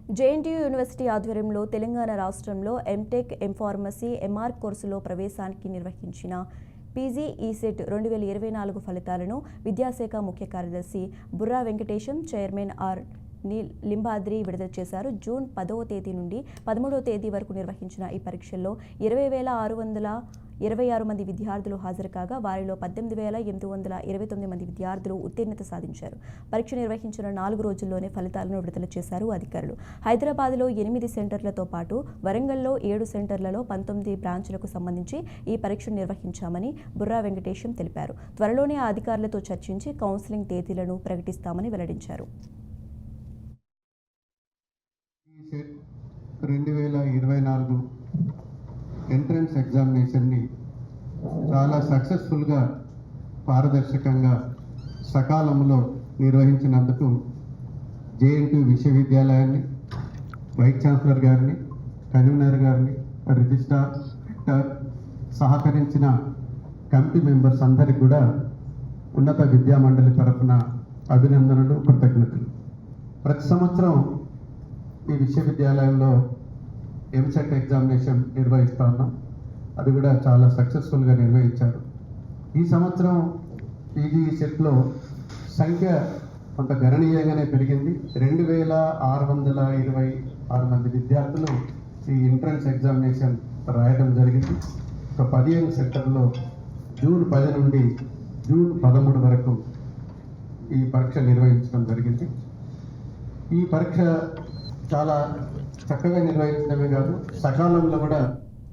JNTU university ఆధ్వర్యంలో తెలంగాణ రాష్ట్రంలో MTech, M Pharmacy, MR కోర్సులో ప్రవేశానికి నిర్వహించిన పీజీ ఈసెట్ 2024 ఫలితాలను విద్యాశాఖ ముఖ్య కార్యదర్శి బుర్రా వెంకటేశం, చైర్మన్ ఆర్ లింబాద్రి విడుదల చేశారు. జూన్ 10వ తేదీ నుండి 13వ తేదీ వరకు నిర్వహించిన ఈ పరీక్షల్లో 20,626 మంది విద్యార్థులు హాజరు కాగా వారిలో 18,829 మంది విద్యార్థులు ఉత్తీర్ణత సాధించారు. పరీక్ష నిర్వహించిన 4 రోజుల్లోనే ఫలితాలను విడుదల చేశారు అధికారులు. హైదరాబాద్లో 8 సెంటర్లతో పాటు వరంగల్లో 7 సెంటర్లలో 19 బ్రాంచ్లకు సంబంధించి ఈ పరీక్షను నిర్వహించామని బుర్రా వెంకటేశం తెలిపారు. త్వరలోనే ఆ అధికారులతో చర్చించి కౌన్సిలింగ్ తేదీలను ప్రకటిస్తామని వెల్లడించారు. 2024 ఎంట్రన్స్ ఎగ్జామినేషన్ని చాలా సక్సెస్ఫుల్గా, పారదర్శకంగా, సకాలంలో నిర్వహించినందుకు జేఎన్టీయూ విశ్వవిద్యాలయాన్ని, వైస్ ఛాన్సలర్ గారిని, కన్వీనర్ గారిని, రిజిస్ట్రార్, సహకరించిన కమిటీ మెంబర్స్ అందరికీ కూడా ఉన్నత విద్యామండలి తరఫున అభినందనలు, కృతజ్ఞతలు. ప్రతి సంవత్సరం ఈ విశ్వవిద్యాలయంలో ఎంసెట్ ఎగ్జామినేషన్ నిర్వహిస్తూ ఉన్నాం. అది కూడా చాలా సక్సెస్ఫుల్గా నిర్వహించారు. ఈ సంవత్సరం పీజీ సెట్లో సంఖ్య కొంత గణనీయంగానే పెరిగింది. 2,626 మంది విద్యార్థులు ఈ ఎంట్రన్స్ ఎగ్జామినేషన్ రాయడం జరిగింది. ఒక 15 సెంటర్లో జూన్ 10 నుండి జూన్ 13 వరకు ఈ పరీక్ష నిర్వహించడం జరిగింది. ఈ పరీక్ష చాలా చక్కగా నిర్వహించడమే కాదు, సకాలంలో కూడా